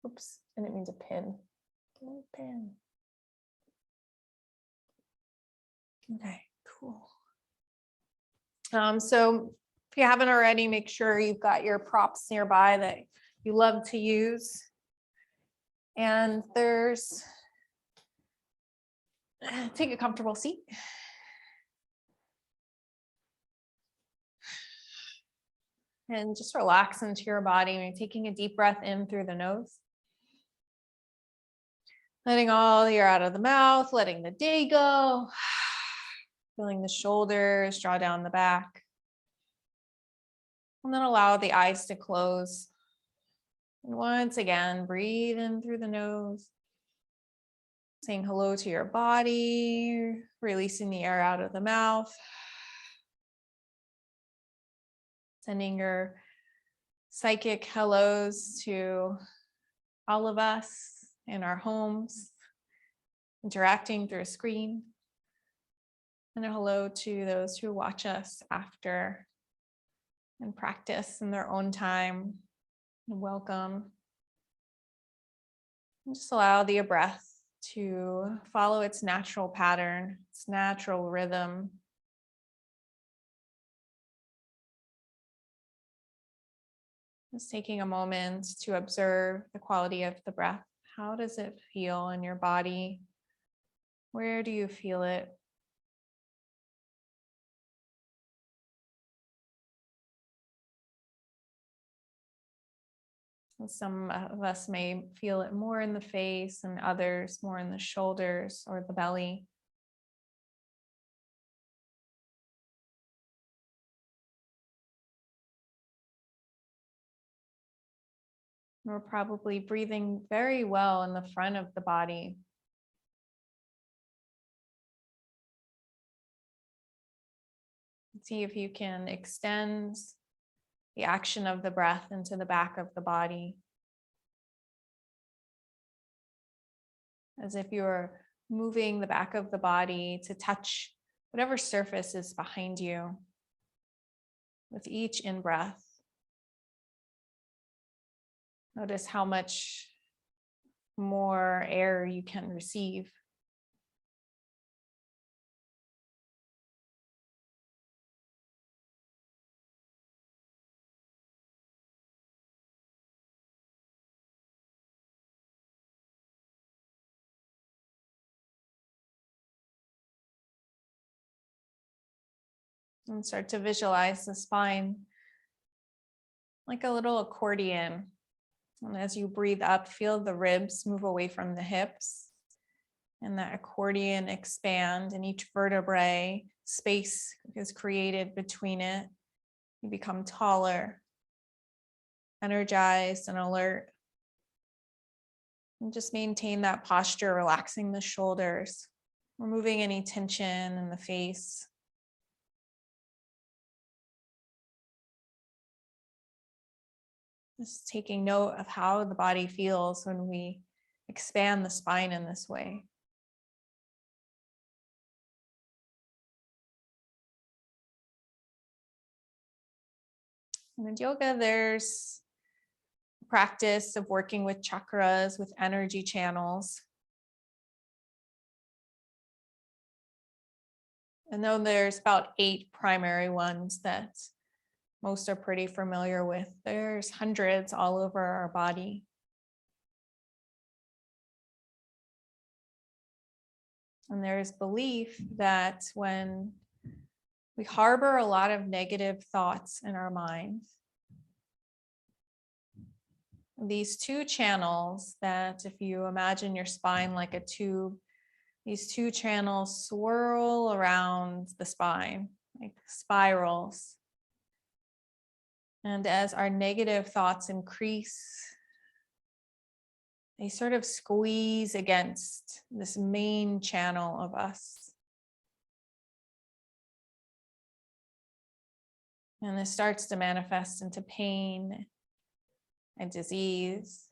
Oops, I didn't mean to pin. Pin. Okay, cool. So if you haven't already, make sure you've got your props nearby that you love to use. And take a comfortable seat. And just relax into your body, taking a deep breath in through the nose. Letting all the air out of the mouth, letting the day go. Feeling the shoulders draw down the back. And then allow the eyes to close. And once again, breathe in through the nose. Saying hello to your body, releasing the air out of the mouth. Sending your psychic hellos to all of us in our homes, interacting through a screen. And a hello to those who watch us after and practice in their own time. Welcome. And just allow the breath to follow its natural pattern, its natural rhythm. Just taking a moment to observe the quality of the breath. How does it feel in your body? Where do you feel it? And some of us may feel it more in the face and others more in the shoulders or the belly. We're probably breathing very well in the front of the body. See if you can extend the action of the breath into the back of the body. As if you're moving the back of the body to touch whatever surface is behind you with each in-breath. Notice how much more air you can receive. And start to visualize the spine like a little accordion. And as you breathe up, feel the ribs move away from the hips and that accordion expand, and each vertebrae space is created between it. You become taller, energized, and alert. And just maintain that posture, relaxing the shoulders, removing any tension in the face. Just taking note of how the body feels when we expand the spine in this way. And in yoga, there's a practice of working with chakras, with energy channels. And though there's about 8 primary ones that most are pretty familiar with, there's hundreds all over our body. And there's belief that when we harbor a lot of negative thoughts in our mind, these 2 channels that, if you imagine your spine like a tube, these 2 channels swirl around the spine like spirals. And as our negative thoughts increase, they sort of squeeze against this main channel of us. And this starts to manifest into pain and disease.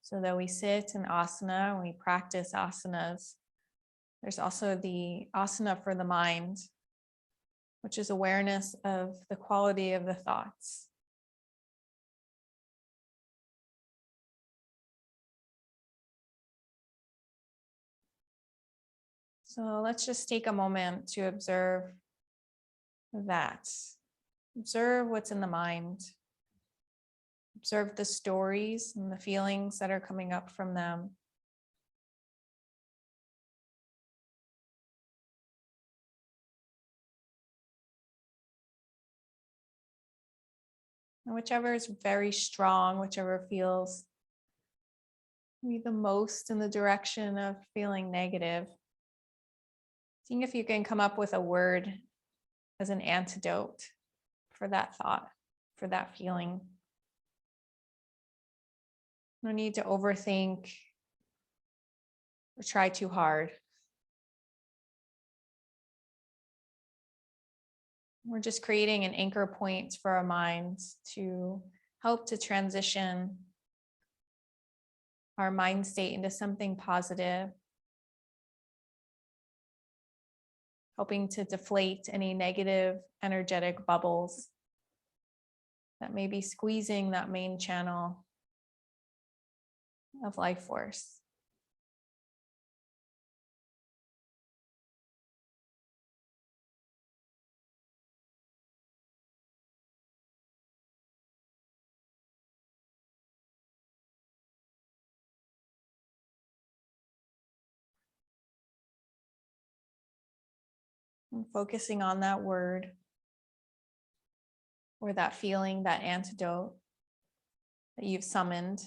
So that we sit in asana and we practice asanas. There's also the asana for the mind. which is awareness of the quality of the thoughts. So let's just take a moment to observe that. Observe what's in the mind. Observe the stories and the feelings that are coming up from them. And whichever is very strong, whichever feels maybe the most in the direction of feeling negative, seeing if you can come up with a word as an antidote for that thought, for that feeling. No need to overthink or try too hard. We're just creating an anchor point for our minds to help to transition our mind state into something positive, helping to deflate any negative energetic bubbles that may be squeezing that main channel of life force. And focusing on that word or that feeling, that antidote that you've summoned.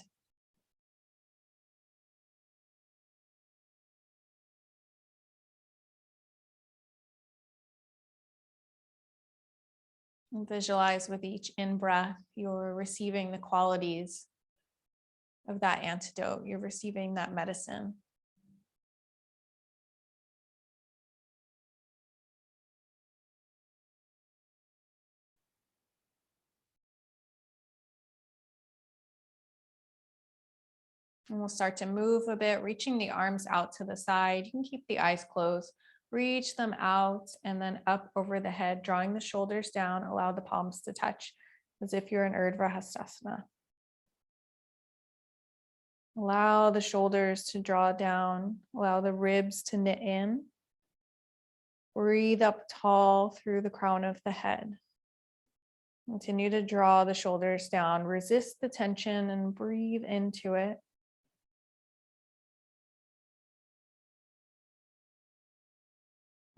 And visualize with each in-breath, you're receiving the qualities of that antidote. You're receiving that medicine. And we'll start to move a bit, reaching the arms out to the side. You can keep the eyes closed, reach them out and then up over the head, drawing the shoulders down, allow the palms to touch as if you're in Urdhva Hastasana. Allow the shoulders to draw down, allow the ribs to knit in. Breathe up tall through the crown of the head. Continue to draw the shoulders down, resist the tension and breathe into it.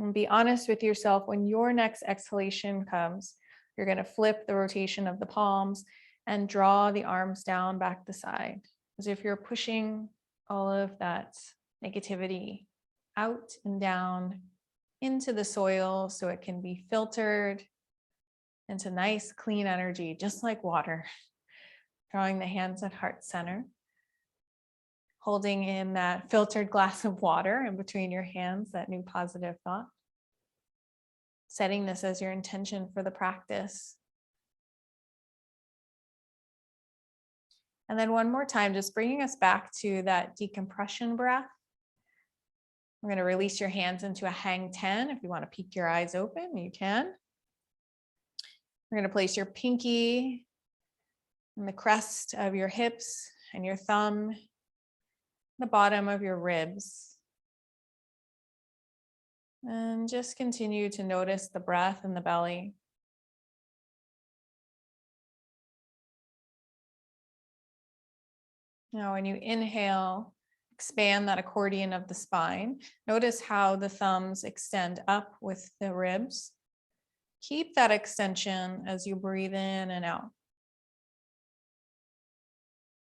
And be honest with yourself, when your next exhalation comes, you're going to flip the rotation of the palms and draw the arms down back the side, as if you're pushing all of that negativity out and down into the soil so it can be filtered into nice, clean energy, just like water. Drawing the hands at heart center, holding in that filtered glass of water in between your hands, that new positive thought. Setting this as your intention for the practice. And then one more time, just bringing us back to that decompression breath. We're going to release your hands into a hang 10. If you want to peek your eyes open, you can. We're going to place your pinky in the crest of your hips and your thumb, the bottom of your ribs. And just continue to notice the breath in the belly. Now, when you inhale, expand that accordion of the spine. Notice how the thumbs extend up with the ribs. Keep that extension as you breathe in and out.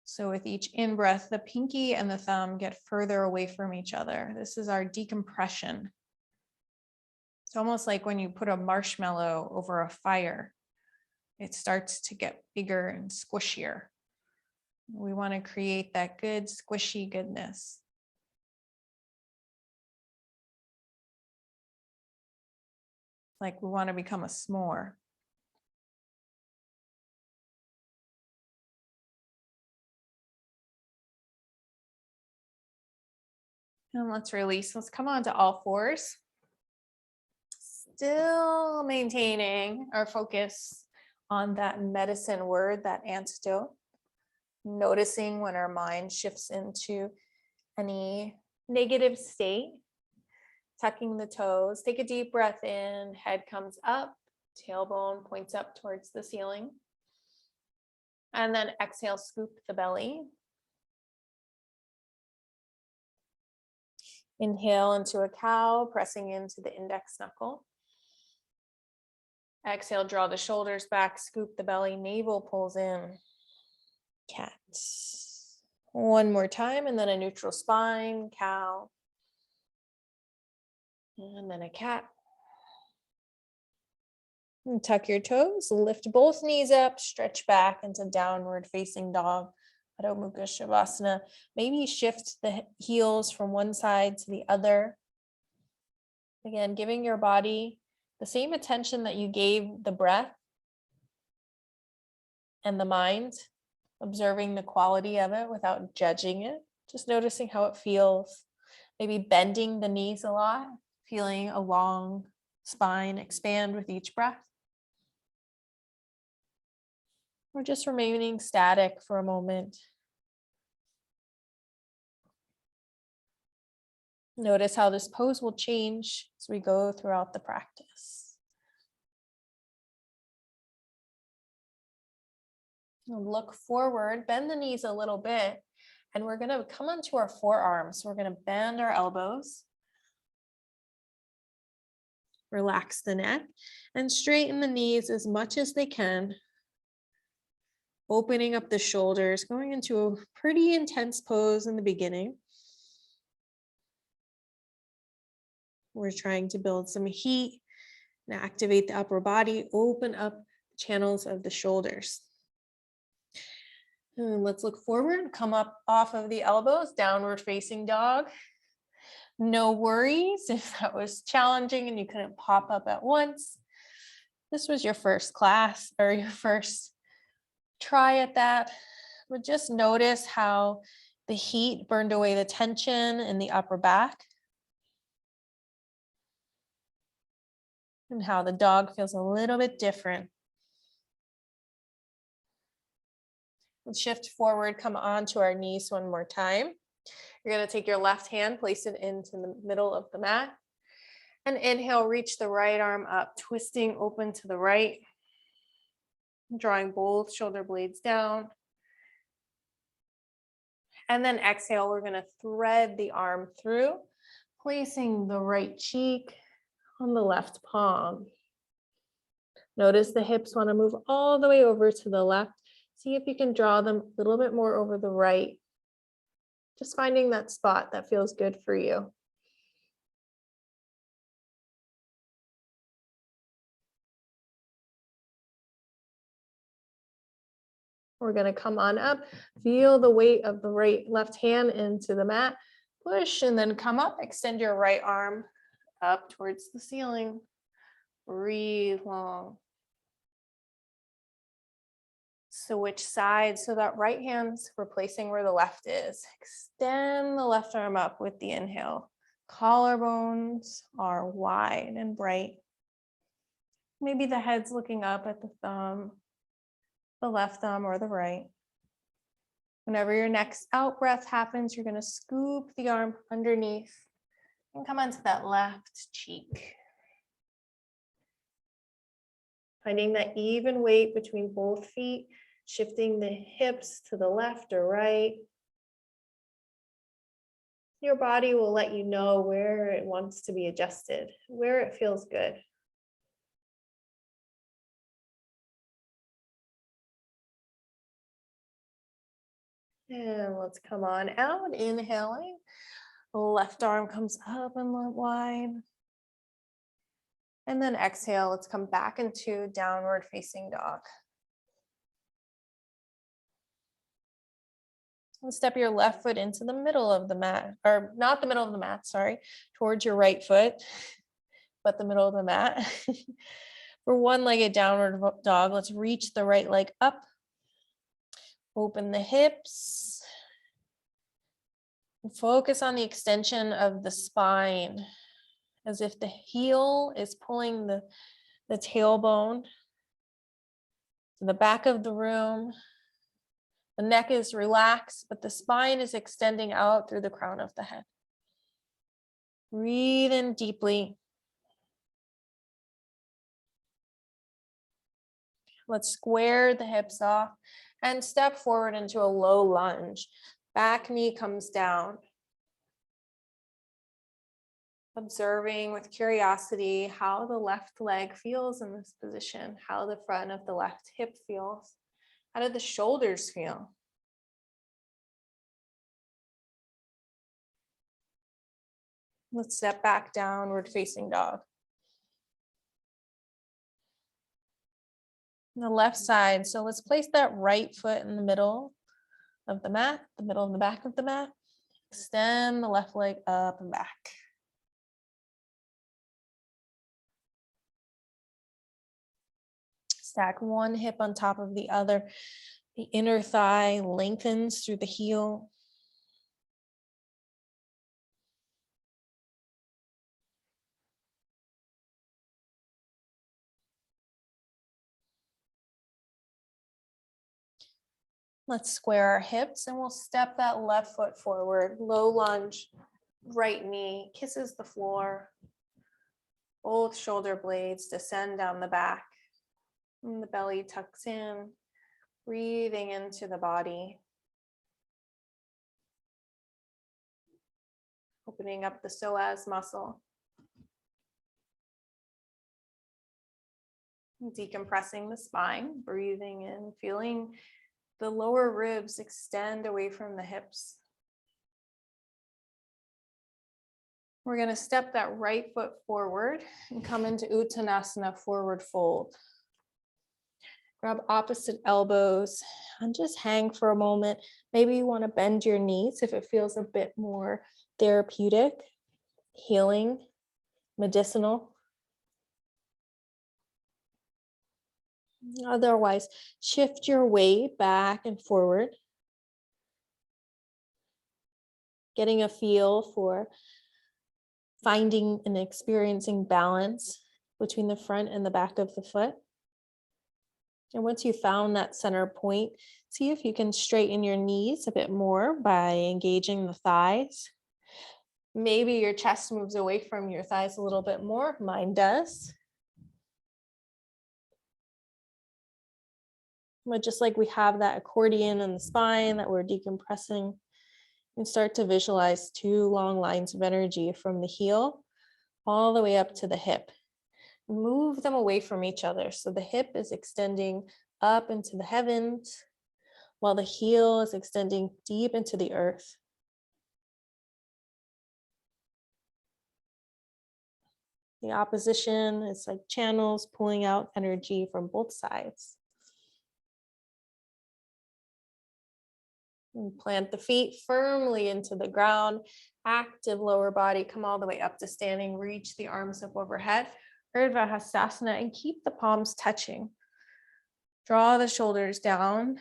So with each in-breath, the pinky and the thumb get further away from each other. This is our decompression. It's almost like when you put a marshmallow over a fire, it starts to get bigger and squishier. We want to create that good squishy goodness. Like we want to become a s'more. And let's release. Let's come on to all fours. Still maintaining our focus on that medicine word, that antidote. Noticing when our mind shifts into any negative state. Tucking the toes. Take a deep breath in. Head comes up. Tailbone points up towards the ceiling. And then exhale, scoop the belly. Inhale into a cow, pressing into the index knuckle. Exhale, draw the shoulders back, scoop the belly, navel pulls in. Cat. One more time, and then a neutral spine, cow. And then a cat. And tuck your toes, lift both knees up, stretch back into downward facing dog, Adho Mukha Shavasana. Maybe shift the heels from one side to the other. Again, giving your body the same attention that you gave the breath and the mind, observing the quality of it without judging it, just noticing how it feels. Maybe bending the knees a lot, feeling a long spine expand with each breath. Or just remaining static for a moment. Notice how this pose will change as we go throughout the practice. Look forward, bend the knees a little bit, and we're going to come onto our forearms. So we're going to bend our elbows, relax the neck, and straighten the knees as much as they can. Opening up the shoulders, going into a pretty intense pose in the beginning. We're trying to build some heat and activate the upper body, open up the channels of the shoulders. And let's look forward, come up off of the elbows, downward facing dog. No worries if that was challenging and you couldn't pop up at once. This was your first class or your first try at that, but just notice how the heat burned away the tension in the upper back and how the dog feels a little bit different. Let's shift forward, come onto our knees one more time. You're going to take your left hand, place it into the middle of the mat, and inhale, reach the right arm up, twisting open to the right. Drawing both shoulder blades down. And then exhale, we're going to thread the arm through, placing the right cheek on the left palm. Notice the hips want to move all the way over to the left. See if you can draw them a little bit more over the right. Just finding that spot that feels good for you. We're going to come on up, feel the weight of the left hand into the mat, push and then come up, extend your right arm up towards the ceiling. Breathe long. Switch sides so that right hand's replacing where the left is. Extend the left arm up with the inhale. Collarbones are wide and bright. Maybe the head's looking up at the thumb, the left thumb or the right. Whenever your next out breath happens, you're going to scoop the arm underneath and come onto that left cheek. Finding that even weight between both feet, shifting the hips to the left or right. Your body will let you know where it wants to be adjusted, where it feels good. And let's come on out, inhaling. Left arm comes up and wide. And then exhale, let's come back into downward facing dog. And step your left foot into the middle of the mat, or not the middle of the mat, sorry, towards your right foot, but the middle of the mat. For one-legged downward dog, let's reach the right leg up. Open the hips. Focus on the extension of the spine as if the heel is pulling the tailbone to the back of the room. The neck is relaxed, but the spine is extending out through the crown of the head. Breathe in deeply. Let's square the hips off and step forward into a low lunge. Back knee comes down. Observing with curiosity how the left leg feels in this position, how the front of the left hip feels. How do the shoulders feel? Let's step back, downward facing dog. On the left side, so let's place that right foot in the middle of the mat, the middle and the back of the mat. Extend the left leg up and back. Stack one hip on top of the other. The inner thigh lengthens through the heel. Let's square our hips and we'll step that left foot forward. Low lunge, right knee kisses the floor. Both shoulder blades descend down the back. And the belly tucks in, breathing into the body. Opening up the psoas muscle. Decompressing the spine, breathing in, feeling the lower ribs extend away from the hips. We're going to step that right foot forward and come into Uttanasana, forward fold. Grab opposite elbows and just hang for a moment. Maybe you want to bend your knees if it feels a bit more therapeutic, healing, medicinal. Otherwise, shift your weight back and forward. Getting a feel for finding and experiencing balance between the front and the back of the foot. And once you found that center point, see if you can straighten your knees a bit more by engaging the thighs. Maybe your chest moves away from your thighs a little bit more. Mine does. But just like we have that accordion in the spine that we're decompressing, and start to visualize two long lines of energy from the heel all the way up to the hip. Move them away from each other. So the hip is extending up into the heavens, while the heel is extending deep into the earth. The opposition is like channels pulling out energy from both sides. And plant the feet firmly into the ground. Active lower body, come all the way up to standing, reach the arms up overhead. Urdhva Hastasana, and keep the palms touching. Draw the shoulders down,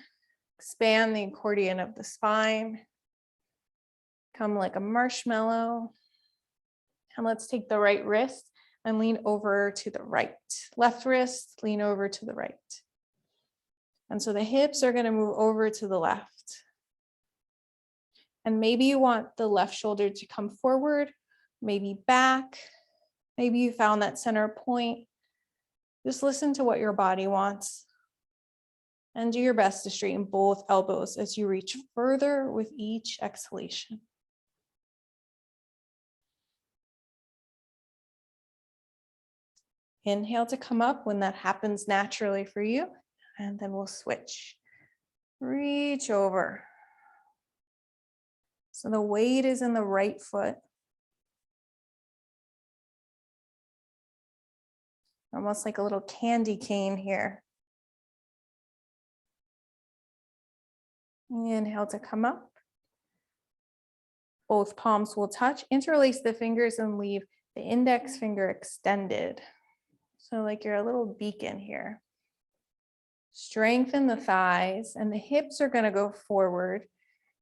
expand the accordion of the spine. Come like a marshmallow. And let's take the right wrist and lean over to the right. Left wrist, lean over to the right. And so the hips are going to move over to the left. And maybe you want the left shoulder to come forward, maybe back. Maybe you found that center point. Just listen to what your body wants. And do your best to straighten both elbows as you reach further with each exhalation. Inhale to come up when that happens naturally for you. And then we'll switch. Reach over. So the weight is in the right foot. Almost like a little candy cane here. Inhale to come up. Both palms will touch. Interlace the fingers and leave the index finger extended. So like you're a little beacon here. Strengthen the thighs and the hips are going to go forward.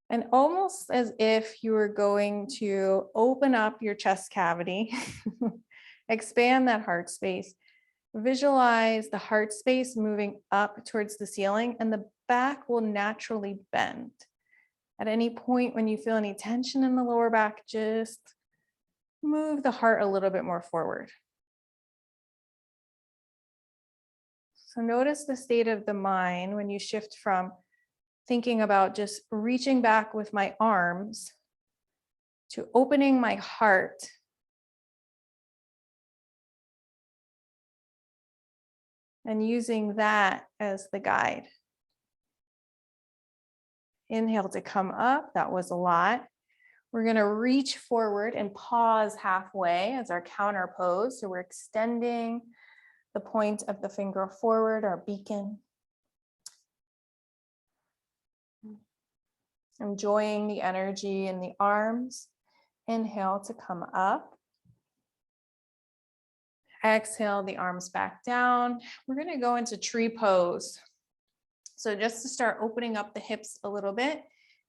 And almost as if you were going to open up your chest cavity Expand that heart space. Visualize the heart space moving up towards the ceiling, and the back will naturally bend. At any point when you feel any tension in the lower back, just move the heart a little bit more forward. So notice the state of the mind when you shift from thinking about just reaching back with my arms to opening my heart and using that as the guide. Inhale to come up. That was a lot. We're going to reach forward and pause halfway as our counter pose. So we're extending the point of the finger forward, our beacon. Enjoying the energy in the arms. Inhale to come up. Exhale the arms back down. We're going to go into tree pose. So just to start opening up the hips a little bit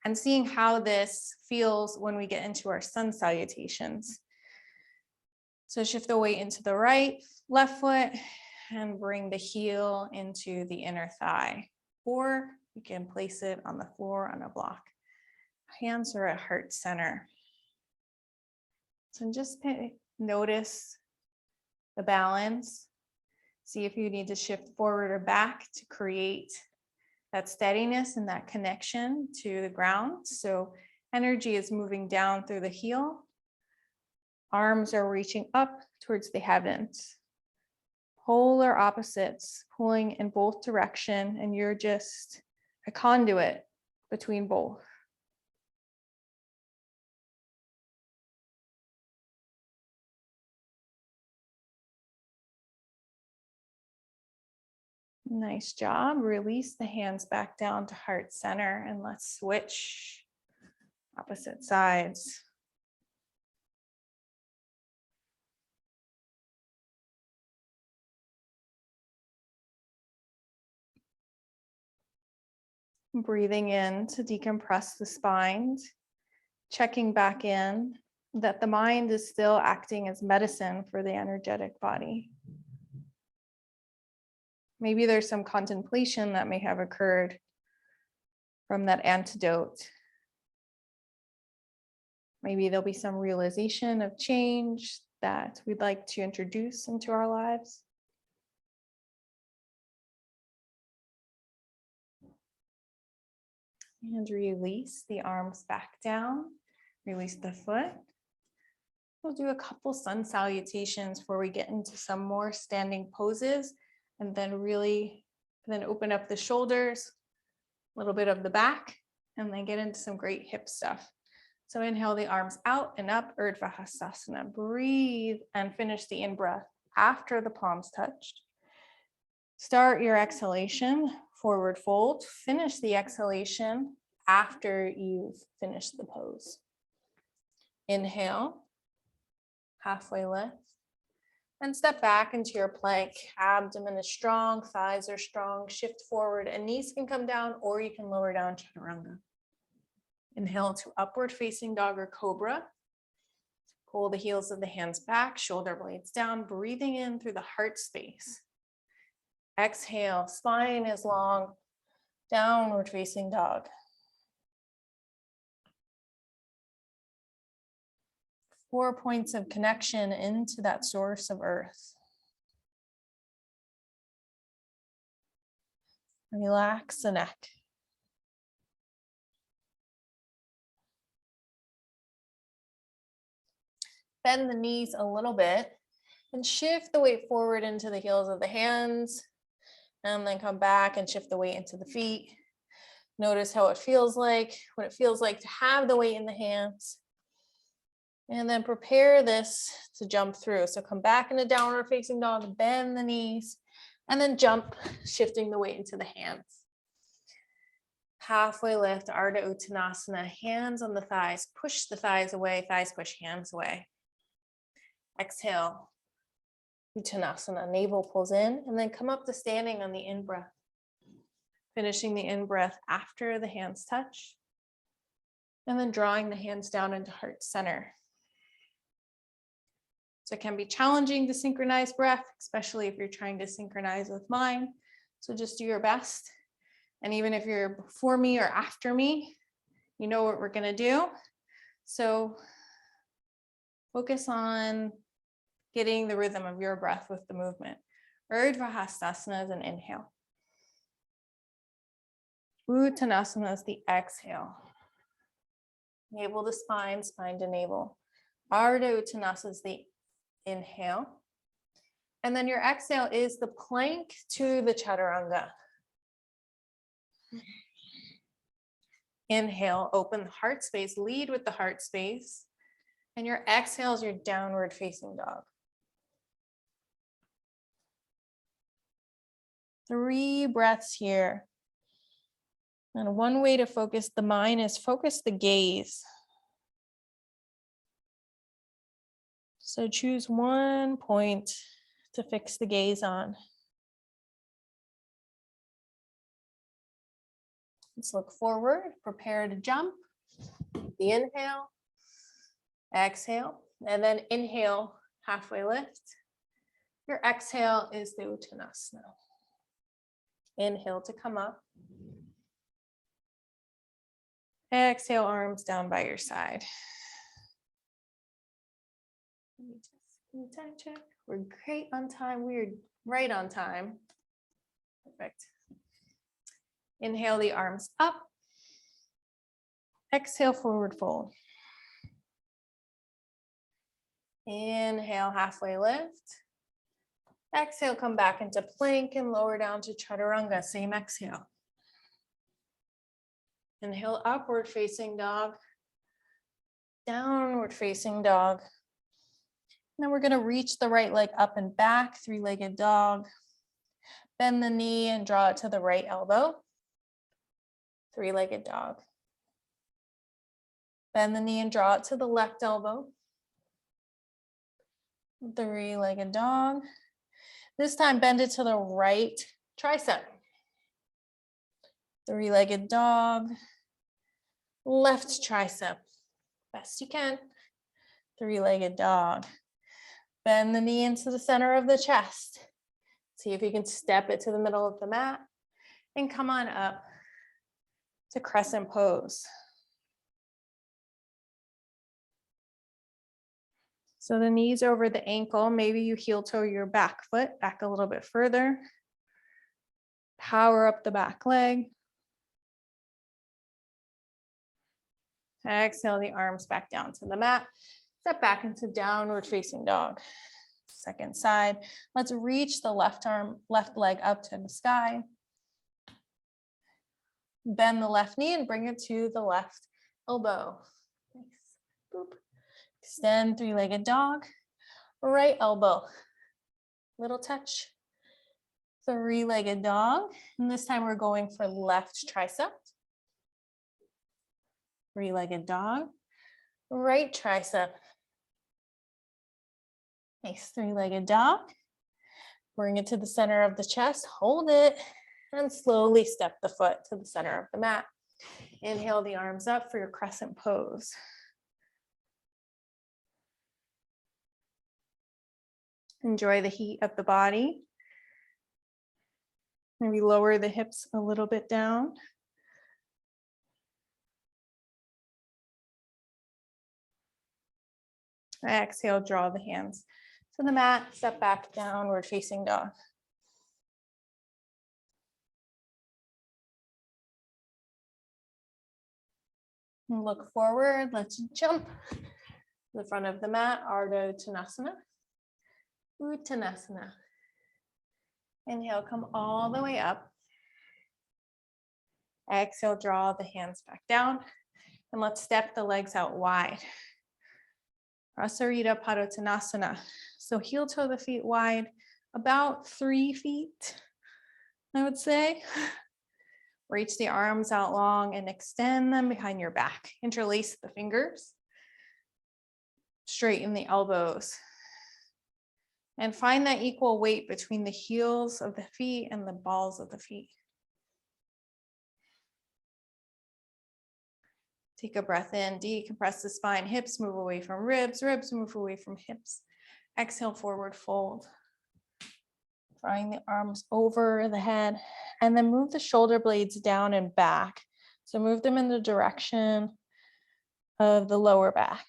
and seeing how this feels when we get into our sun salutations. So shift the weight into the right, left foot, and bring the heel into the inner thigh. Or you can place it on the floor on a block. Hands are at heart center. So just notice the balance. See if you need to shift forward or back to create that steadiness and that connection to the ground. So energy is moving down through the heel. Arms are reaching up towards the heavens. Polar opposites pulling in both directions, and you're just a conduit between both. Nice job. Release the hands back down to heart center, and let's switch opposite sides. Breathing in to decompress the spine, checking back in that the mind is still acting as medicine for the energetic body. Maybe there's some contemplation that may have occurred from that antidote. Maybe there'll be some realization of change that we'd like to introduce into our lives. And release the arms back down. Release the foot. We'll do a couple sun salutations before we get into some more standing poses, and then open up the shoulders, a little bit of the back, and then get into some great hip stuff. So inhale the arms out and up, Urdhva Hastasana. Breathe and finish the in-breath after the palms touched. Start your exhalation, forward fold. Finish the exhalation after you've finished the pose. Inhale, halfway lift, and step back into your plank. Abdomen is strong, thighs are strong. Shift forward and knees can come down, or you can lower down chaturanga. Inhale to upward facing dog or cobra. Pull the heels of the hands back, shoulder blades down, breathing in through the heart space. Exhale, spine is long, downward facing dog. Four points of connection into that source of earth. Relax the neck. Bend the knees a little bit and shift the weight forward into the heels of the hands, and then come back and shift the weight into the feet. Notice how it feels like, what it feels like to have the weight in the hands. And then prepare this to jump through. So come back in a downward facing dog, bend the knees, and then jump, shifting the weight into the hands. Halfway lift, Ardha Uttanasana, hands on the thighs, push the thighs away, thighs push hands away. Exhale, Uttanasana, navel pulls in, and then come up to standing on the in-breath. Finishing the in-breath after the hands touch, and then drawing the hands down into heart center. So it can be challenging to synchronize breath, especially if you're trying to synchronize with mine. So just do your best. And even if you're before me or after me, you know what we're gonna do. So focus on getting the rhythm of your breath with the movement. Urdhva Hastasana is an inhale. Uttanasana is the exhale. Navel to spine, spine to navel. Ardha Uttanasana is the inhale. And then your exhale is the plank to the chaturanga. Inhale, open the heart space, lead with the heart space. And your exhale is your downward facing dog. 3 breaths here. And one way to focus the mind is focus the gaze. So choose one point to fix the gaze on. Let's look forward, prepare to jump. The inhale, exhale, and then inhale, halfway lift. Your exhale is the Uttanasana. Inhale to come up. Exhale, arms down by your side. Let me just time check. We're great on time. We're right on time. Perfect. Inhale the arms up. Exhale, forward fold. Inhale, halfway lift. Exhale, come back into plank and lower down to chaturanga. Same exhale. Inhale, upward facing dog. Downward facing dog. Then we're going to reach the right leg up and back, 3-legged dog. Bend the knee and draw it to the right elbow. 3-legged dog. Bend the knee and draw it to the left elbow. 3-legged dog. This time bend it to the right tricep. 3-legged dog. Left tricep. Best you can. 3-legged dog. Bend the knee into the center of the chest. See if you can step it to the middle of the mat and come on up to crescent pose. So the knees over the ankle, maybe you heel toe your back foot back a little bit further. Power up the back leg. Exhale the arms back down to the mat. Step back into downward facing dog. Second side. Let's reach the left leg up to the sky. Bend the left knee and bring it to the left elbow. Nice. Boop. Extend 3-legged dog. Right elbow. Little touch. 3-legged dog. And this time we're going for left tricep. 3-legged dog. Right tricep. Nice. 3-legged dog. Bring it to the center of the chest. Hold it. And slowly step the foot to the center of the mat. Inhale the arms up for your crescent pose. Enjoy the heat of the body. Maybe lower the hips a little bit down. Exhale, draw the hands to the mat, step back, downward facing dog. And look forward, let's jump to the front of the mat, Ardha Uttanasana. Uttanasana. Inhale, come all the way up. Exhale, draw the hands back down. And let's step the legs out wide. Prasarita Padottanasana. So heel toe the feet wide, about 3 feet, I would say. Reach the arms out long and extend them behind your back. Interlace the fingers. Straighten the elbows. And find that equal weight between the heels of the feet and the balls of the feet. Take a breath in, decompress the spine, hips move away from ribs, ribs move away from hips. Exhale, forward fold. Drawing the arms over the head, and then move the shoulder blades down and back. So move them in the direction of the lower back.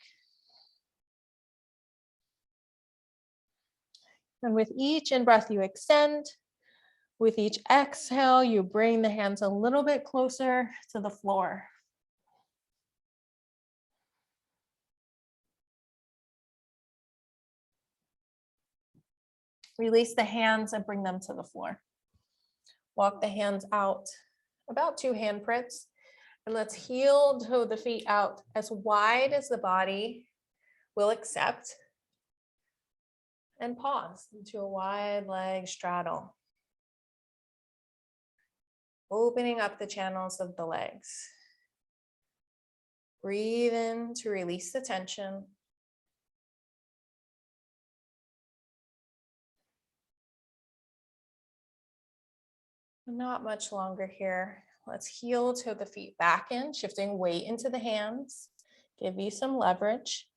And with each in-breath, you extend. With each exhale, you bring the hands a little bit closer to the floor. Release the hands and bring them to the floor. Walk the hands out about 2 handprints. And let's heel toe the feet out as wide as the body will accept. And pause into a wide leg straddle. Opening up the channels of the legs. Breathe in to release the tension. Not much longer here. Let's heel toe the feet back in, shifting weight into the hands. Give you some leverage.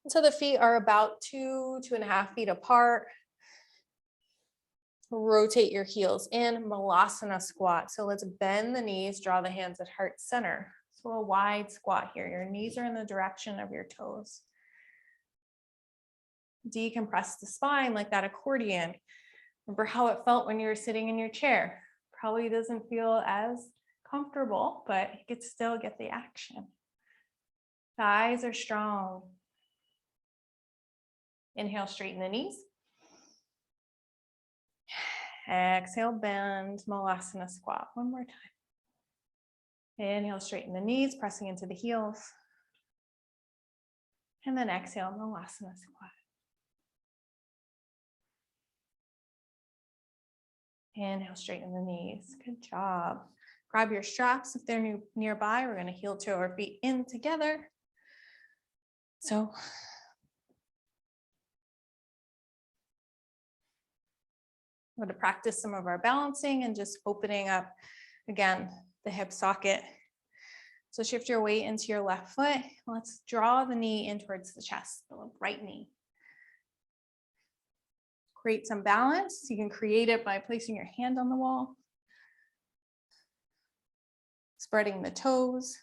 And so the feet are about 2.5 feet apart. Rotate your heels in, Malasana squat. So let's bend the knees, draw the hands at heart center. So a wide squat here. Your knees are in the direction of your toes. Decompress the spine like that accordion. Remember how it felt when you were sitting in your chair. Probably doesn't feel as comfortable, but you could still get the action. Thighs are strong. Inhale, straighten the knees. Exhale, bend, Malasana squat. One more time. Inhale, straighten the knees, pressing into the heels. And then exhale, Malasana squat. Inhale, straighten the knees. Good job. Grab your straps if they're nearby. We're going to heel toe our feet in together. So we're going to practice some of our balancing and just opening up, again, the hip socket. So shift your weight into your left foot. Let's draw the knee in towards the chest, the right knee. Create some balance. You can create it by placing your hand on the wall. Spreading the toes.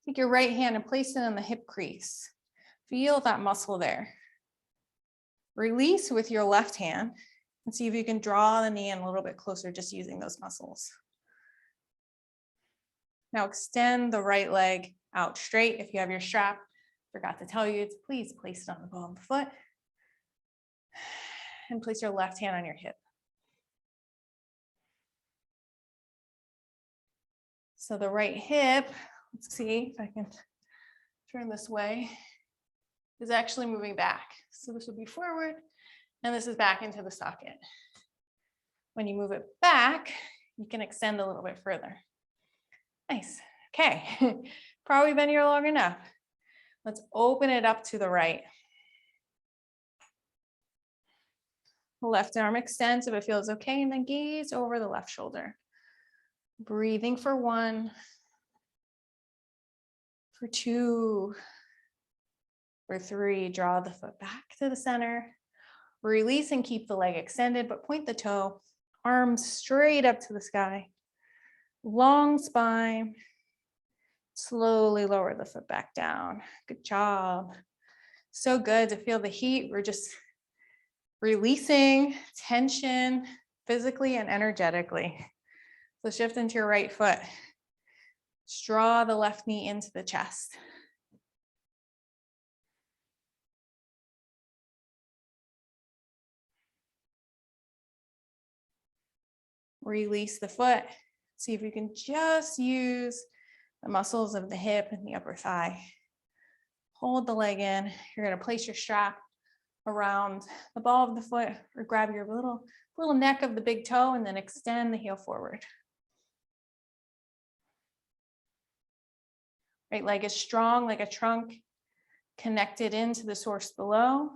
Take your right hand and place it on the hip crease. Feel that muscle there. Release with your left hand and see if you can draw the knee in a little bit closer just using those muscles. Now extend the right leg out straight. If you have your strap, forgot to tell you, please place it on the ball of the foot. And place your left hand on your hip. So the right hip, let's see if I can turn this way, is actually moving back. So this will be forward, and this is back into the socket. When you move it back, you can extend a little bit further. Nice. Okay, probably been here long enough. Let's open it up to the right. Left arm extends if it feels okay, and then gaze over the left shoulder. Breathing for 1, for 2, for 3, draw the foot back to the center. Release and keep the leg extended, but point the toe, arms straight up to the sky. Long spine. Slowly lower the foot back down. Good job. So good to feel the heat. We're just releasing tension physically and energetically. So shift into your right foot. Draw the left knee into the chest. Release the foot. See if you can just use the muscles of the hip and the upper thigh. Hold the leg in. You're going to place your strap around the ball of the foot or grab your little neck of the big toe and then extend the heel forward. Right leg is strong like a trunk, connected into the source below.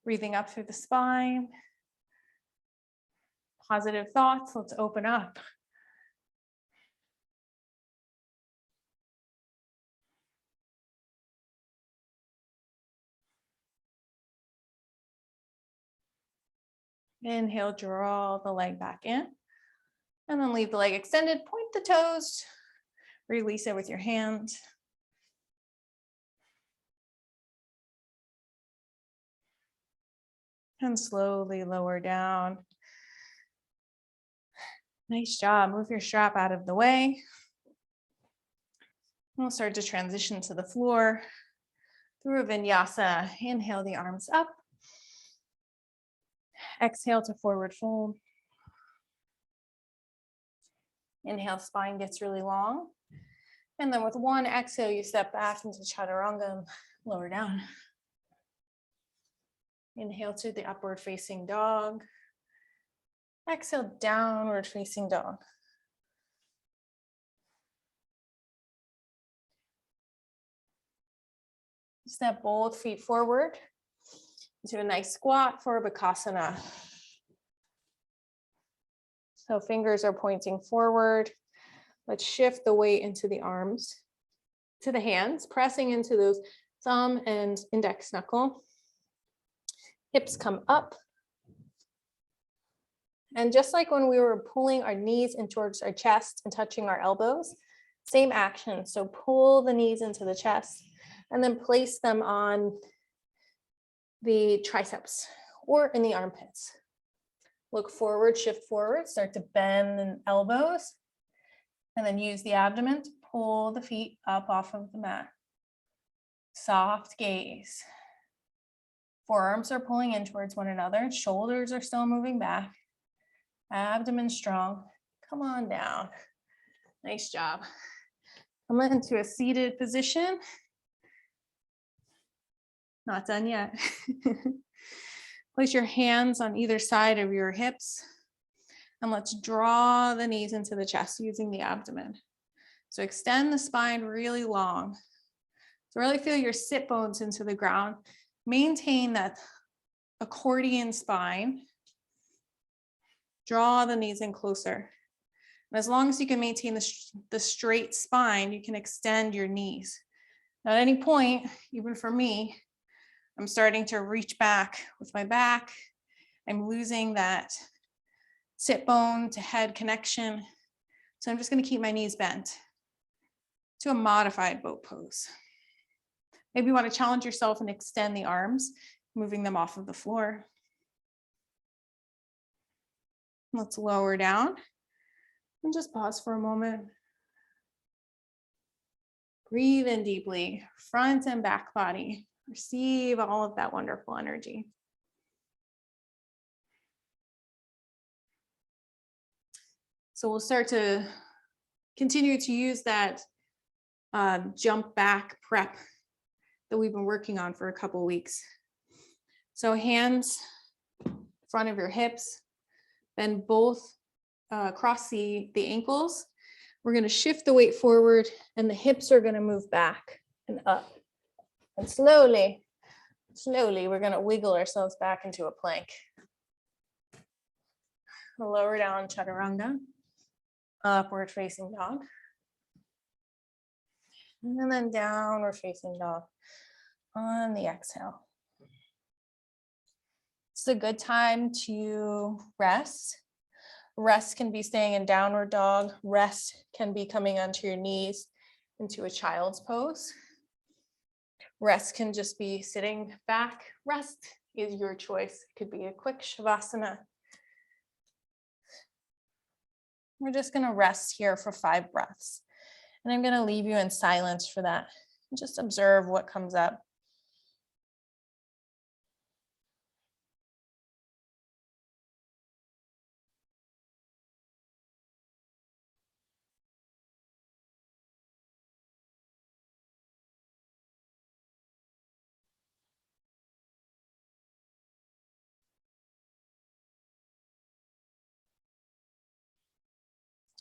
Breathing up through the spine. Positive thoughts. Let's open up. Inhale, draw the leg back in. And then leave the leg extended, point the toes, release it with your hand. And slowly lower down. Nice job. Move your strap out of the way. We'll start to transition to the floor through a vinyasa. Inhale the arms up. Exhale to forward fold. Inhale, spine gets really long. And then with one exhale, you step back into chaturanga and lower down. Inhale to the upward facing dog. Exhale, downward facing dog. Step both feet forward into a nice squat for Bakasana. So fingers are pointing forward. Let's shift the weight into the arms, to the hands, pressing into those thumb and index knuckle. Hips come up. And just like when we were pulling our knees in towards our chest and touching our elbows, same action. So pull the knees into the chest and then place them on the triceps or in the armpits. Look forward, shift forward, start to bend the elbows, and then use the abdomen to pull the feet up off of the mat. Soft gaze. Forearms are pulling in towards one another. Shoulders are still moving back. Abdomen strong. Come on down. Nice job. Come into a seated position. Not done yet. Place your hands on either side of your hips. And let's draw the knees into the chest using the abdomen. So extend the spine really long. So really feel your sit bones into the ground. Maintain that accordion spine. Draw the knees in closer. And as long as you can maintain the straight spine, you can extend your knees. Now, at any point, even for me, I'm starting to reach back with my back. I'm losing that sit bone to head connection. So I'm just going to keep my knees bent to a modified boat pose. Maybe you want to challenge yourself and extend the arms, moving them off of the floor. Let's lower down and just pause for a moment. Breathe in deeply, front and back body. Receive all of that wonderful energy. So we'll start to continue to use that jump back prep that we've been working on for a couple weeks. So hands in front of your hips, then both cross the ankles. We're going to shift the weight forward and the hips are going to move back and up. And slowly, we're going to wiggle ourselves back into a plank. Lower down chaturanga, upward facing dog. And then downward facing dog on the exhale. It's a good time to rest. Rest can be staying in downward dog. Rest can be coming onto your knees into a child's pose. Rest can just be sitting back. Rest is your choice. It could be a quick shavasana. We're just going to rest here for 5 breaths. And I'm going to leave you in silence for that. Just observe what comes up.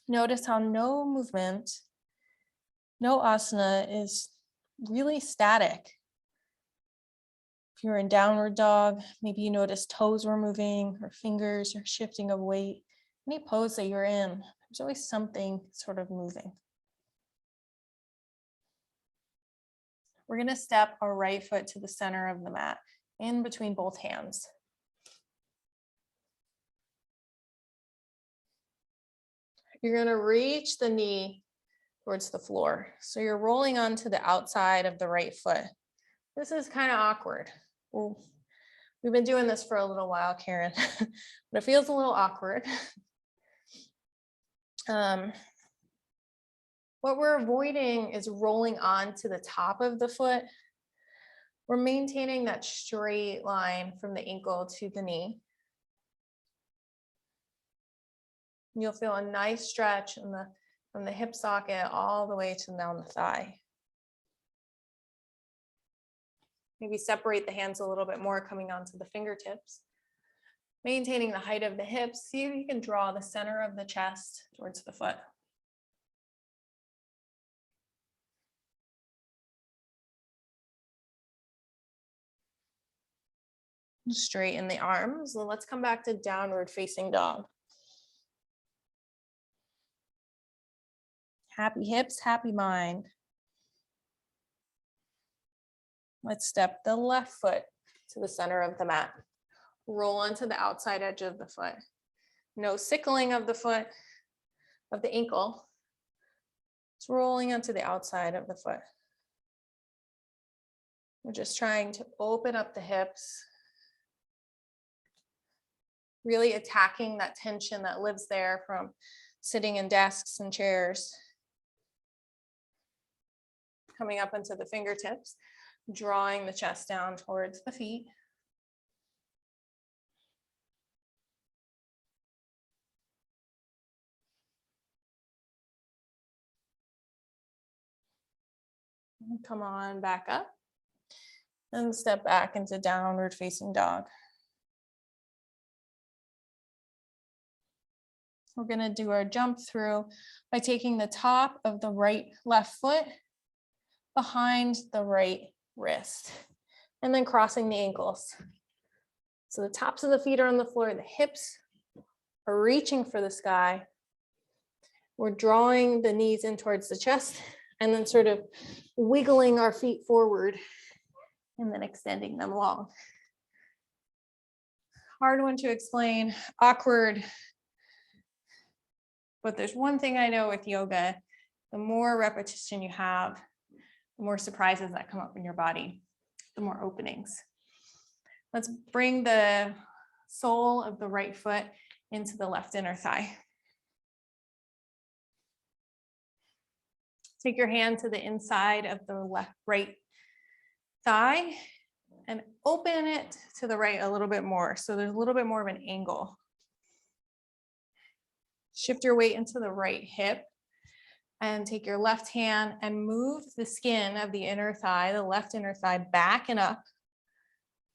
Notice how no movement, no asana is really static. If you're in downward dog, maybe you notice toes were moving or fingers or shifting of weight. Any pose that you're in, there's always something sort of moving. We're going to step our right foot to the center of the mat, in between both hands. You're going to reach the knee towards the floor. So you're rolling onto the outside of the right foot. This is kind of awkward. Well, we've been doing this for a little while, Karen, but it feels a little awkward. What we're avoiding is rolling onto the top of the foot. We're maintaining that straight line from the ankle to the knee. You'll feel a nice stretch from the hip socket all the way to down the thigh. Maybe separate the hands a little bit more, coming onto the fingertips. Maintaining the height of the hips. See if you can draw the center of the chest towards the foot. Straighten the arms. So let's come back to downward facing dog. Happy hips, happy mind. Let's step the left foot to the center of the mat. Roll onto the outside edge of the foot. No sickling of the foot, of the ankle. It's rolling onto the outside of the foot. We're just trying to open up the hips. Really attacking that tension that lives there from sitting in desks and chairs. Coming up into the fingertips, drawing the chest down towards the feet. Come on back up and step back into downward facing dog. We're going to do our jump through by taking the top of the left foot behind the right wrist and then crossing the ankles. So the tops of the feet are on the floor, the hips are reaching for the sky. We're drawing the knees in towards the chest and then sort of wiggling our feet forward and then extending them long. Hard one to explain, awkward. But there's one thing I know with yoga, the more repetition you have, the more surprises that come up in your body, the more openings. Let's bring the sole of the right foot into the left inner thigh. Take your hand to the inside of the right thigh and open it to the right a little bit more. So there's a little bit more of an angle. Shift your weight into the right hip and take your left hand and move the skin of the inner thigh, the left inner thigh, back and up.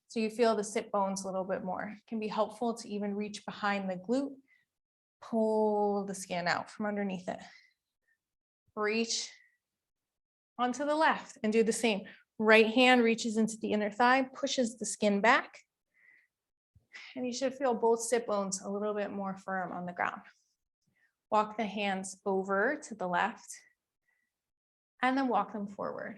So you feel the sit bones a little bit more. It can be helpful to even reach behind the glute, pull the skin out from underneath it. Reach onto the left and do the same. Right hand reaches into the inner thigh, pushes the skin back. And you should feel both sit bones a little bit more firm on the ground. Walk the hands over to the left and then walk them forward.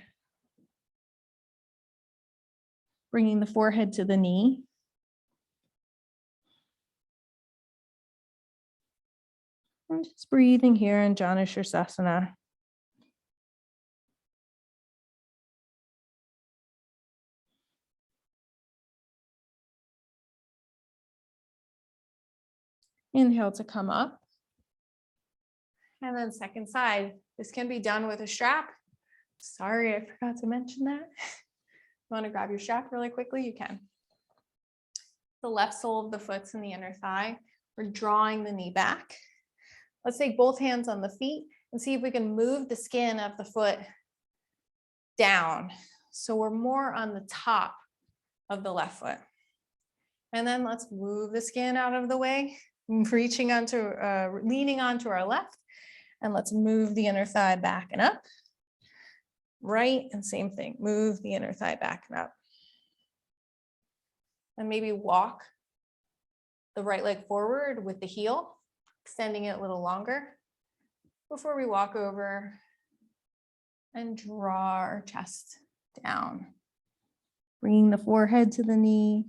Bringing the forehead to the knee. And just breathing here in Janu Sirsasana. Inhale to come up. And then second side. This can be done with a strap. Sorry, I forgot to mention that. You want to grab your strap really quickly? You can. The left sole of the foot's in the inner thigh. We're drawing the knee back. Let's take both hands on the feet and see if we can move the skin of the foot down. So we're more on the top of the left foot. And then let's move the skin out of the way, leaning onto our left. And let's move the inner thigh back and up. Right, and same thing, move the inner thigh back and up. And maybe walk the right leg forward with the heel, extending it a little longer before we walk over and draw our chest down. Bringing the forehead to the knee,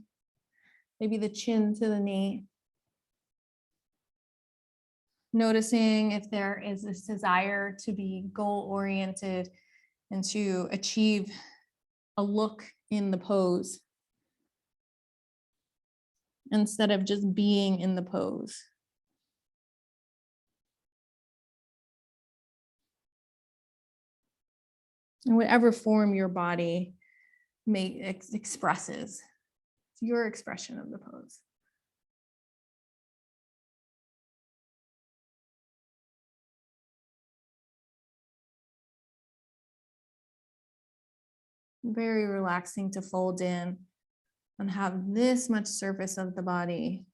maybe the chin to the knee. Noticing if there is this desire to be goal-oriented and to achieve a look in the pose instead of just being in the pose. In whatever form your body expresses, it's your expression of the pose. Very relaxing to fold in and have this much surface of the body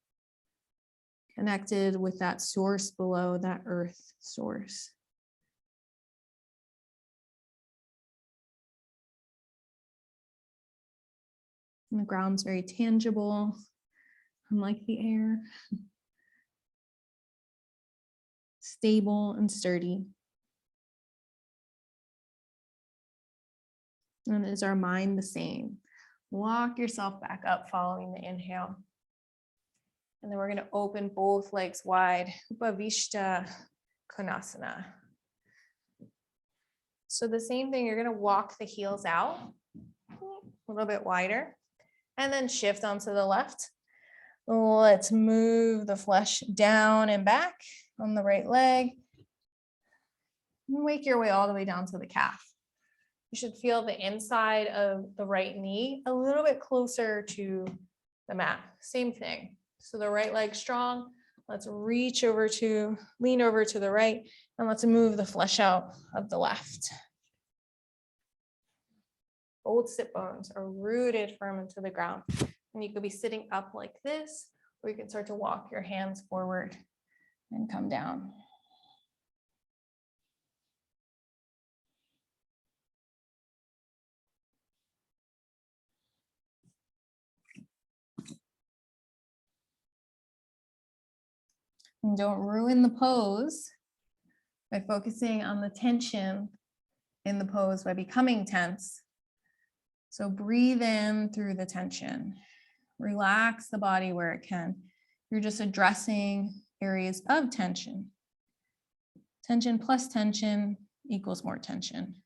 connected with that source below, that earth source. And the ground's very tangible, unlike the air. Stable and sturdy. And is our mind the same? Walk yourself back up following the inhale. And then we're going to open both legs wide. Upavishta Konasana. So the same thing, you're going to walk the heels out a little bit wider and then shift onto the left. Let's move the flesh down and back on the right leg. And wake your way all the way down to the calf. You should feel the inside of the right knee a little bit closer to the mat. Same thing. So the right leg strong. Let's lean over to the right, and let's move the flesh out of the left. Both sit bones are rooted firm into the ground. And you could be sitting up like this, or you can start to walk your hands forward and come down. And don't ruin the pose by focusing on the tension in the pose by becoming tense. So breathe in through the tension. Relax the body where it can. You're just addressing areas of tension. Tension plus tension equals more tension.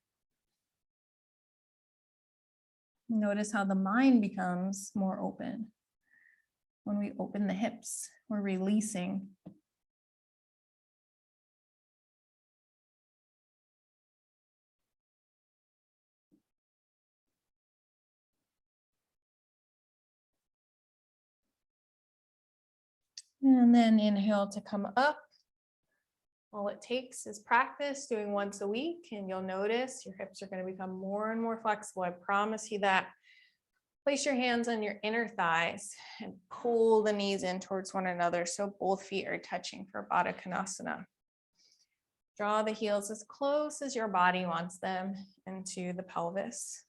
Notice how the mind becomes more open. When we open the hips, we're releasing. And then inhale to come up. All it takes is practice, doing once a week, and you'll notice your hips are going to become more and more flexible. I promise you that. Place your hands on your inner thighs and pull the knees in towards one another so both feet are touching for Baddha Konasana. Draw the heels as close as your body wants them into the pelvis.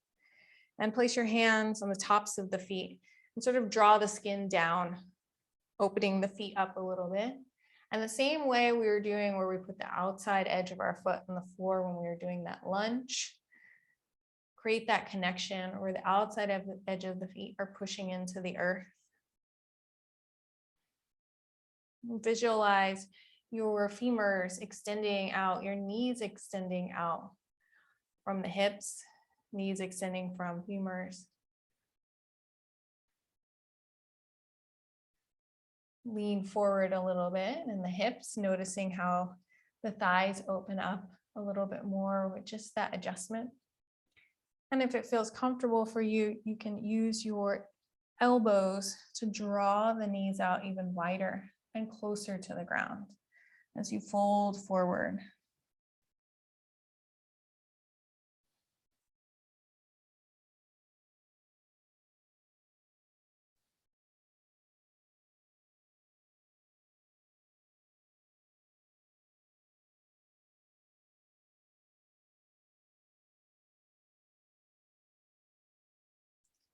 And place your hands on the tops of the feet and sort of draw the skin down, opening the feet up a little bit. And the same way we were doing where we put the outside edge of our foot on the floor when we were doing that lunge, create that connection where the outside of the edge of the feet are pushing into the earth. Visualize your femurs extending out, your knees extending out from the hips, knees extending from femurs. Lean forward a little bit in the hips, noticing how the thighs open up a little bit more with just that adjustment. And if it feels comfortable for you, you can use your elbows to draw the knees out even wider and closer to the ground as you fold forward.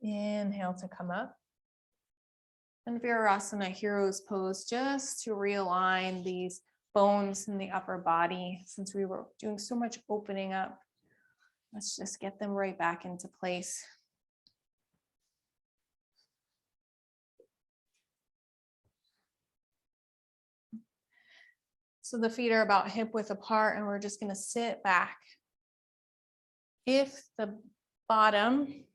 Inhale to come up. And Virasana Hero's Pose, just to realign these bones in the upper body. Since we were doing so much opening up, let's just get them right back into place. So the feet are about hip width apart, and we're just going to sit back. If the bottom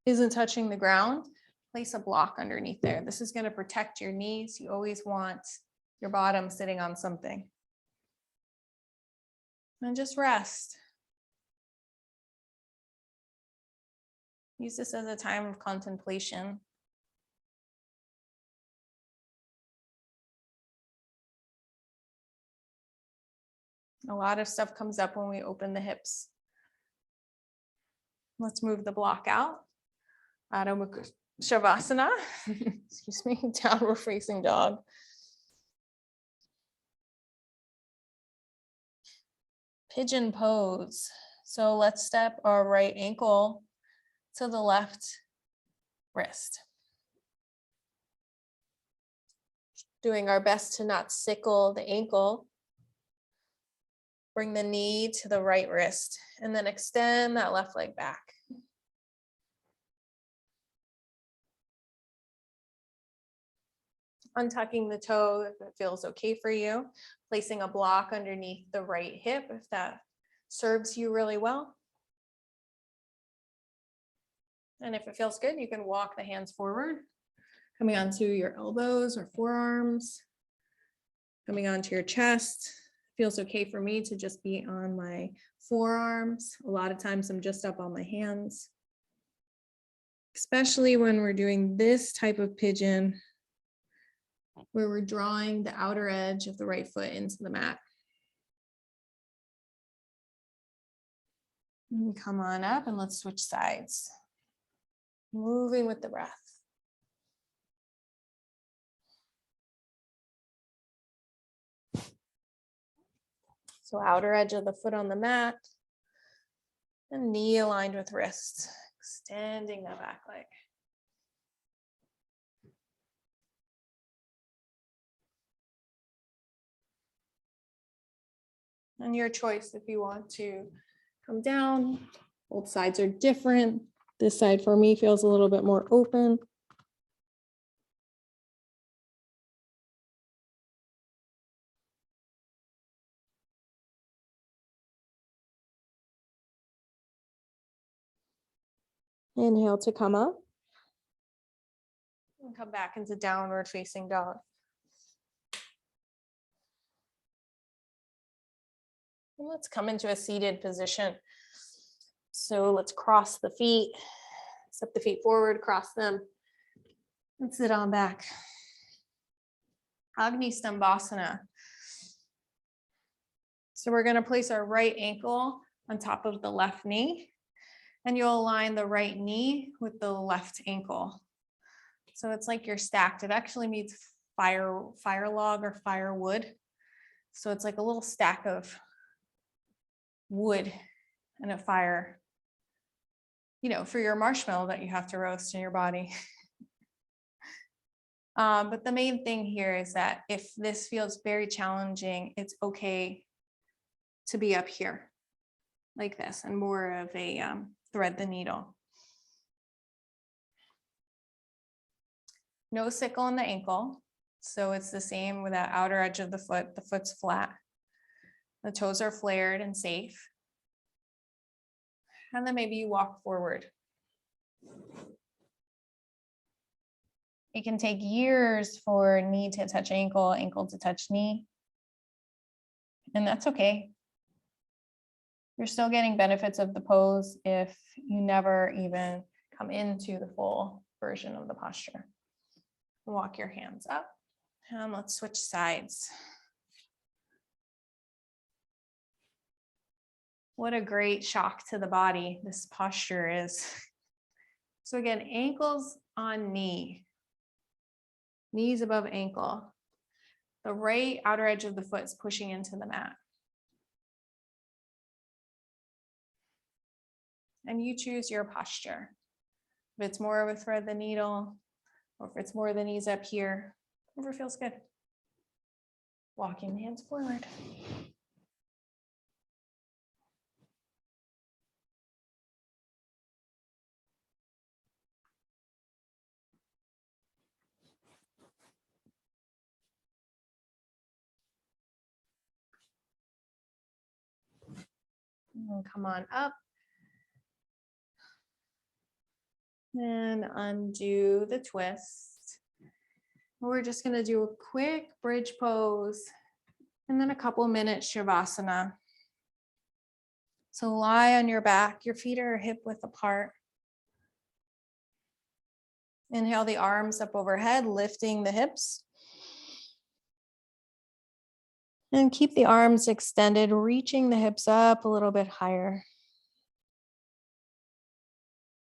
isn't touching the ground, place a block underneath there. This is going to protect your knees. You always want your bottom sitting on something. And just rest. Use this as a time of contemplation. A lot of stuff comes up when we open the hips. Let's move the block out. Adho Mukha Shavasana. Excuse me, downward facing dog. Pigeon pose. So let's step our right ankle to the left wrist. Doing our best to not sickle the ankle. Bring the knee to the right wrist and then extend that left leg back. Untucking the toe if it feels okay for you. Placing a block underneath the right hip if that serves you really well. And if it feels good, you can walk the hands forward, coming onto your elbows or forearms, coming onto your chest. Feels okay for me to just be on my forearms. A lot of times I'm just up on my hands, especially when we're doing this type of pigeon where we're drawing the outer edge of the right foot into the mat. And come on up and let's switch sides. Moving with the breath. So outer edge of the foot on the mat and knee aligned with wrist, extending that back leg. And your choice if you want to come down. Both sides are different. This side for me feels a little bit more open. Inhale to come up. And come back into downward facing dog. And let's come into a seated position. So let's cross the feet, step the feet forward, cross them, and sit on back. Agni Stambhasana. So we're going to place our right ankle on top of the left knee, and you'll align the right knee with the left ankle. So it's like you're stacked. It actually means fire log or firewood. So it's like a little stack of wood and a fire, you know, for your marshmallow that you have to roast in your body. But the main thing here is that if this feels very challenging, it's okay to be up here like this and more of a thread the needle. No sickle in the ankle. So it's the same with that outer edge of the foot. The foot's flat. The toes are flared and safe. And then maybe you walk forward. It can take years for knee to touch ankle, ankle to touch knee. And that's okay. You're still getting benefits of the pose if you never even come into the full version of the posture. Walk your hands up and let's switch sides. What a great shock to the body this posture is. So again, ankles on knee, knees above ankle. The right outer edge of the foot is pushing into the mat. And you choose your posture. If it's more of a thread the needle, or if it's more the knees up here, whatever feels good. Walking the hands forward. And come on up. And undo the twist. We're just going to do a quick bridge pose and then a couple minute Shavasana. So lie on your back, your feet are hip width apart. Inhale the arms up overhead, lifting the hips. And keep the arms extended, reaching the hips up a little bit higher.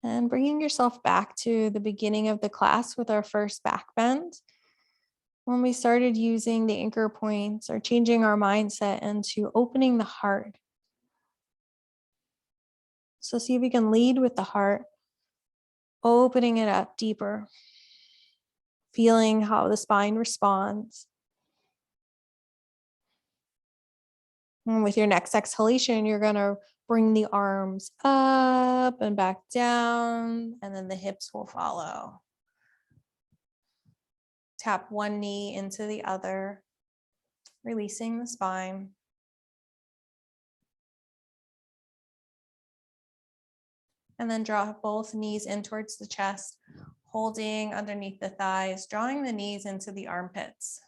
And bringing yourself back to the beginning of the class with our first back bend. When we started using the anchor points or changing our mindset into opening the heart. So see if you can lead with the heart, opening it up deeper, feeling how the spine responds. And with your next exhalation, you're going to bring the arms up and back down, and then the hips will follow. Tap one knee into the other, releasing the spine. And then draw both knees in towards the chest, holding underneath the thighs, drawing the knees into the armpits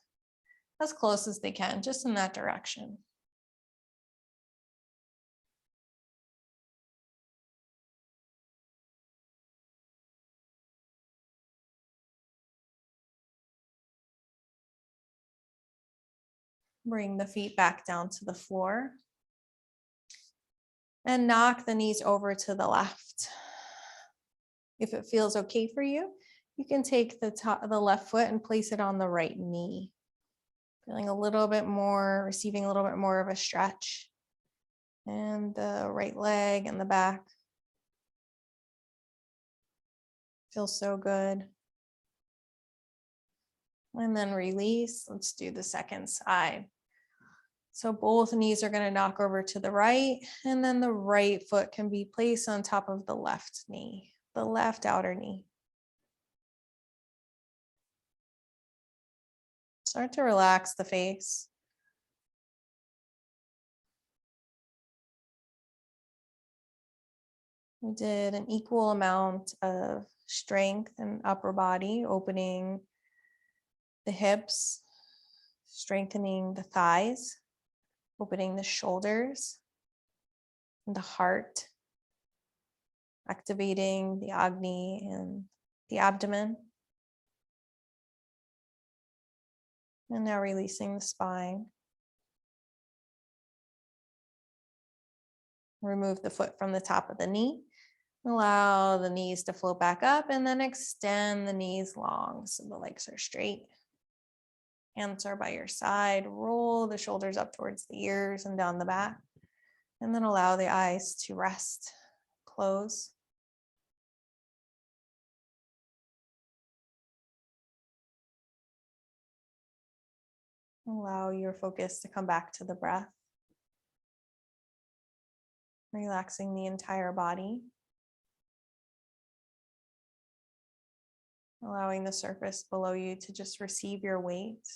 as close as they can, just in that direction. Bring the feet back down to the floor and knock the knees over to the left. If it feels okay for you, you can take the left foot and place it on the right knee. Feeling a little bit more, receiving a little bit more of a stretch. And the right leg and the back. Feels so good. And then release. Let's do the second side. So both knees are going to knock over to the right, and then the right foot can be placed on top of the left knee, the left outer knee. Start to relax the face. We did an equal amount of strength and upper body, opening the hips, strengthening the thighs, opening the shoulders and the heart, activating the Agni and the abdomen. And now releasing the spine. Remove the foot from the top of the knee. Allow the knees to float back up and then extend the knees long so the legs are straight. Hands are by your side. Roll the shoulders up towards the ears and down the back. And then allow the eyes to rest, close. Allow your focus to come back to the breath. Relaxing the entire body. Allowing the surface below you to just receive your weight.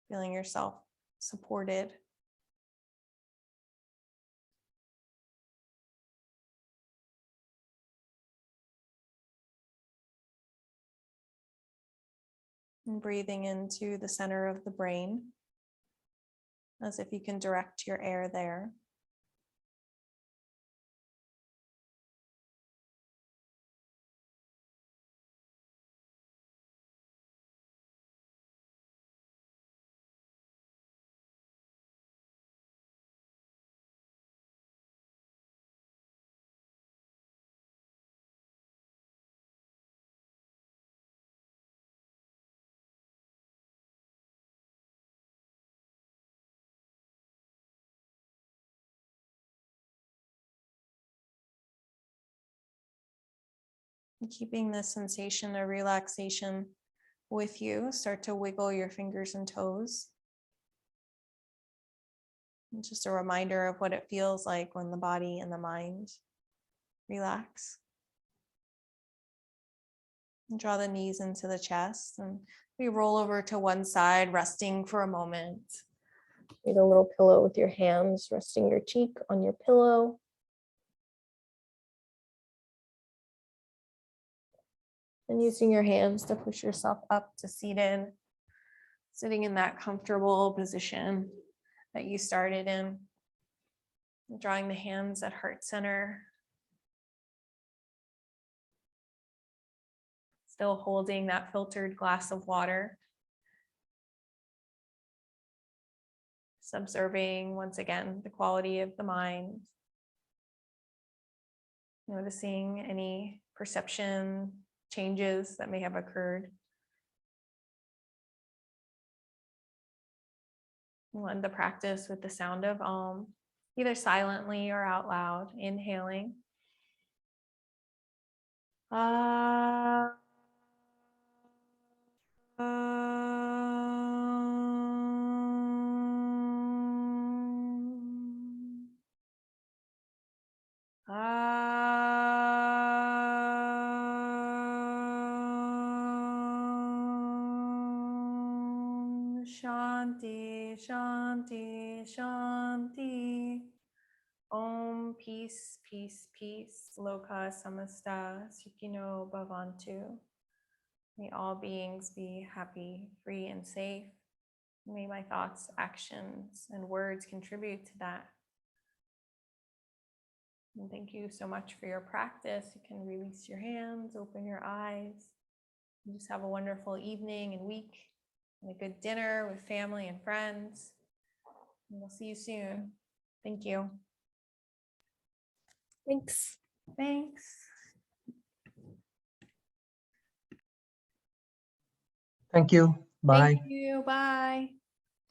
Feeling yourself supported. And breathing into the center of the brain, as if you can direct your air there. And keeping the sensation of relaxation with you, start to wiggle your fingers and toes. And just a reminder of what it feels like when the body and the mind relax. And draw the knees into the chest, and we roll over to one side, resting for a moment. Create a little pillow with your hands, resting your cheek on your pillow. And using your hands to push yourself up to seated, sitting in that comfortable position that you started in. Drawing the hands at heart center. Still holding that filtered glass of water. Just observing once again the quality of the mind. Noticing any perception changes that may have occurred. We'll end the practice with the sound of Om, either silently or out loud, inhaling. Ah. Shanti, Shanti, Shanti. Om, peace, peace, peace. Loka samasta, sukhino bhavantu. May all beings be happy, free, and safe. May my thoughts, actions, and words contribute to that. And thank you so much for your practice. You can release your hands, open your eyes, and just have a wonderful evening and week, and a good dinner with family and friends. And we'll see you soon. Thank you. Thanks. Thanks. Thank you. Bye. Thank you. Bye.